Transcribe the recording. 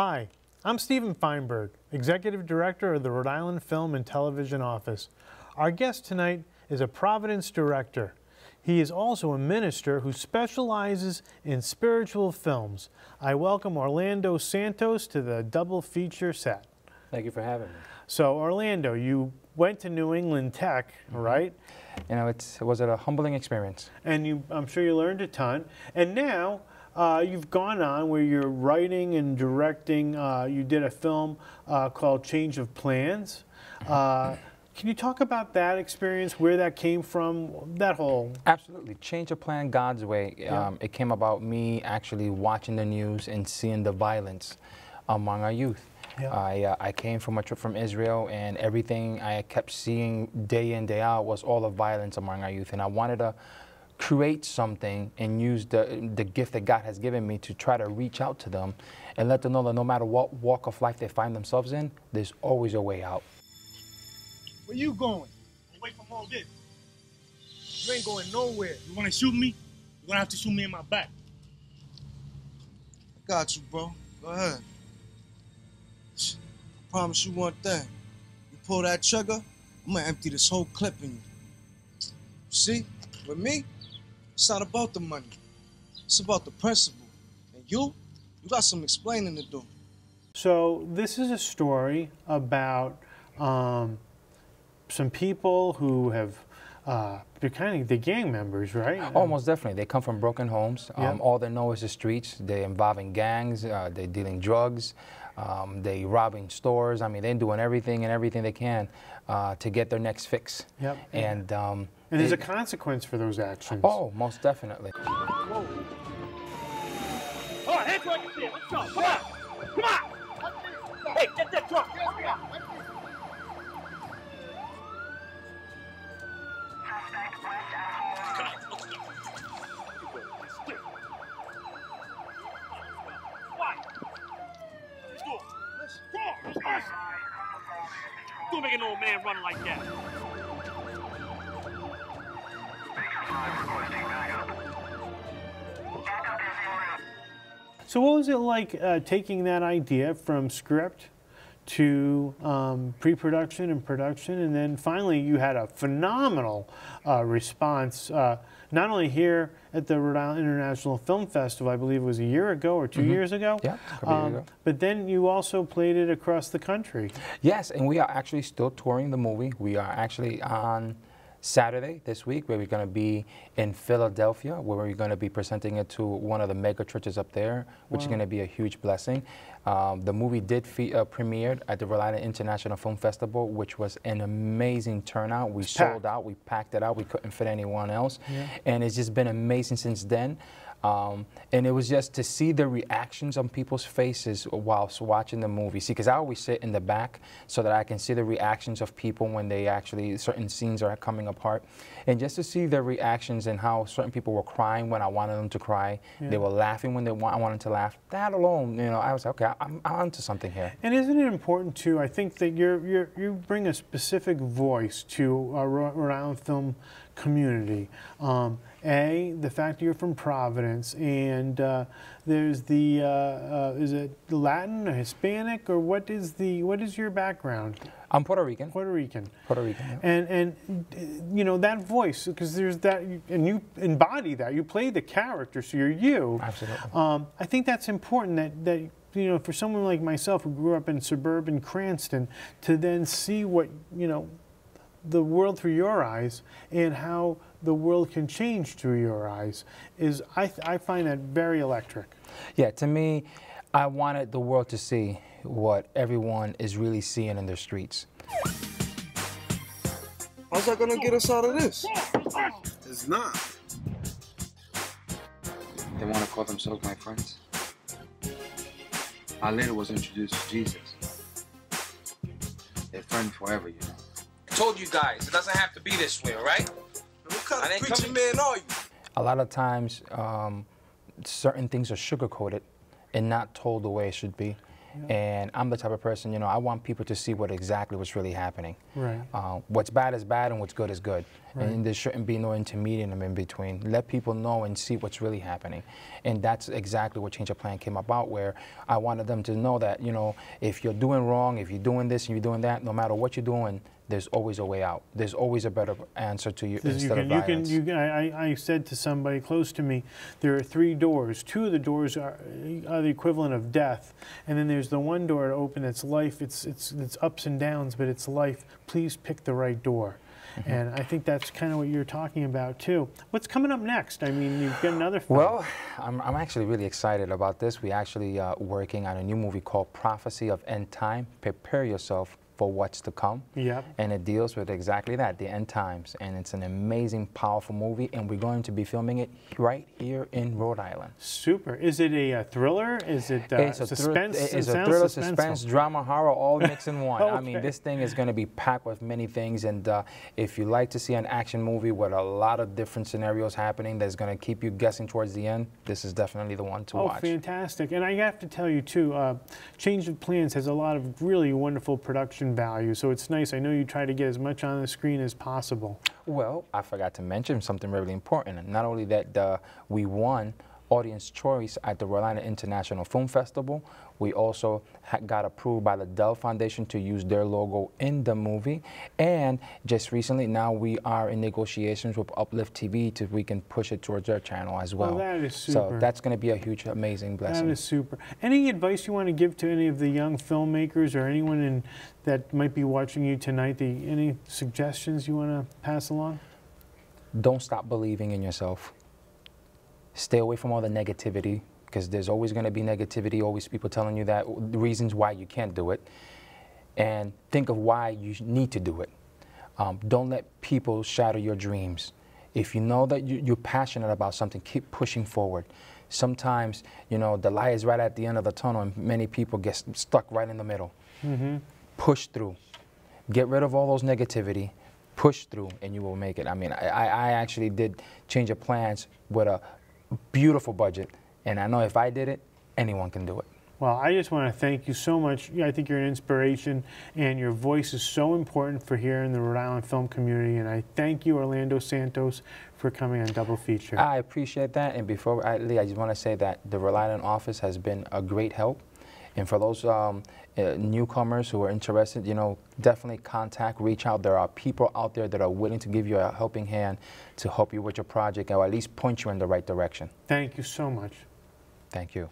Hi, I'm Stephen Feinberg, Executive Director of the Rhode Island Film and Television Office. Our guest tonight is a Providence director. He is also a minister who specializes in spiritual films. I welcome Orlando Santos to the double feature set. Thank you for having me. So Orlando, you went to New England Tech, right? You know, it was a humbling experience. And I'm sure you learned a ton. And now you've gone on where you're writing and directing. You did a film called Change of Plans. Can you talk about that experience, where that came from, that whole... Absolutely. Change of Plan God's Way. Yeah. It came about me actually watching the news and seeing the violence among our youth. Yeah. I came from a trip from Israel, and everything I kept seeing day in, day out was all the violence among our youth. And I wanted to create something and use the gift that God has given me to try to reach out to them and let them know that no matter what walk of life they find themselves in, there's always a way out. Where you going? Away from all this. You ain't going nowhere. You want to shoot me? You're going to have to shoot me in my back. I got you, bro. Go ahead. I promise you one thing. You pull that trigger, I'm going to empty this whole clip in you. See? With me, it's not about the money. It's about the principle. And you got some explaining to do. So this is a story about some people who have, they're kind of the gang members, right? Oh, most definitely. They come from broken homes. Yep. All they know is the streets. They're involving gangs. They're dealing drugs. They robbing stores. I mean, they're doing everything and everything they can to get their next fix. Yep. And there's a consequence for those actions. Oh, most definitely. Whoa. All right, hands where I can see it. Let's go. Come on. Come on. Hey, get that truck. Don't make an old man run like that. So what was it like taking that idea from script to pre-production and production, and then finally you had a phenomenal response, not only here at the Rhode Island International Film Festival, I believe it was a year ago or 2 years ago. Yeah, a couple years ago. But then you also played it across the country. Yes, and we are actually still touring the movie. We are actually on Saturday this week, where we're going to be in Philadelphia, where we're going to be presenting it to one of the mega churches up there, which is going to be a huge blessing. The movie did premiered at the Rhode Island International Film Festival, which was an amazing turnout. We sold out, we packed it out, we couldn't fit anyone else, and it's just been amazing since then. And it was just to see the reactions on people's faces whilst watching the movie. See, because I always sit in the back so that I can see the reactions of people when they actually, certain scenes are coming apart. And just to see their reactions and how certain people were crying when I wanted them to cry. They were laughing when I wanted to laugh. That alone, you know, I was like, okay, I'm onto something here. And isn't it important too, I think that you bring a specific voice to our Rhode Island film community. The fact that you're from Providence, and there's the is it Latin or Hispanic, or what is your background? I'm Puerto Rican. Puerto Rican. Puerto Rican. Yeah. And you know that voice, because there's that, and you embody that. You play the character, so you're you. Absolutely. I think that's important. That you know, for someone like myself who grew up in suburban Cranston, to then see what, you know, the world through your eyes and how the world can change through your eyes is, I find that very electric. Yeah, to me, I wanted the world to see what everyone is really seeing in their streets. How's that gonna get us out of this? It's not. They want to call themselves my friends. I later was introduced to Jesus. They're friends forever, you know. I told you guys, it doesn't have to be this way, all right? What kind of preaching man are you? A lot of times, certain things are sugar-coated and not told the way it should be. And I'm the type of person, you know, I want people to see what's really happening. Right. What's bad is bad and what's good is good. Right. And there shouldn't be no intermediate in between. Let people know and see what's really happening. And that's exactly what Change of Plan came about, where I wanted them to know that, you know, if you're doing wrong, if you're doing this and you're doing that, no matter what you're doing, there's always a way out. There's always a better answer to you instead of violence. I said to somebody close to me, there are 3 doors. 2 of the doors are the equivalent of death, and then there's the one door to open that's life. It's ups and downs, but it's life. Please pick the right door. And I think that's kind of what you're talking about too. What's coming up next? I mean, you've got another film. Well, I'm actually really excited about this. We're actually working on a new movie called Prophecy of End Time. Prepare yourself for what's to come. Yep. And it deals with exactly that, the end times. And it's an amazing, powerful movie, and we're going to be filming it right here in Rhode Island. Super. Is it a thriller? Is it suspense? It's a thriller, suspense, drama, horror, all mixed in one. Okay. I mean, this thing is going to be packed with many things, and if you like to see an action movie with a lot of different scenarios happening that's going to keep you guessing towards the end, this is definitely the one to watch. Oh, fantastic. And I have to tell you, too, Change of Plans has a lot of really wonderful production value, so it's nice. I know you try to get as much on the screen as possible. Well, I forgot to mention something really important. Not only that we won Audience Choice at the Rhode Island International Film Festival, we also got approved by the Dell Foundation to use their logo in the movie. And just recently, now we are in negotiations with Uplift TV to we can push it towards their channel as well. Oh, that is super. So that's going to be a huge, amazing blessing. That is super. Any advice you want to give to any of the young filmmakers or anyone that might be watching you tonight? Any suggestions you want to pass along? Don't stop believing in yourself. Stay away from all the negativity, because there's always going to be negativity, always people telling you that the reasons why you can't do it, and think of why you need to do it. Don't let people shatter your dreams. If you know that you're passionate about something, keep pushing forward. Sometimes, you know, the light is right at the end of the tunnel, and many people get stuck right in the middle. Push through. Get rid of all those negativity. Push through, and you will make it. I mean, I actually did Change of Plans with a beautiful budget, and I know if I did it, anyone can do it. Well, I just want to thank you so much. I think you're an inspiration, and your voice is so important for here in the Rhode Island film community, and I thank you, Orlando Santos, for coming on Double Feature. I appreciate that, and before I leave, I just want to say that the Rhode Island office has been a great help. And for those newcomers who are interested, you know, definitely reach out. There are people out there that are willing to give you a helping hand to help you with your project, or at least point you in the right direction. Thank you so much. Thank you.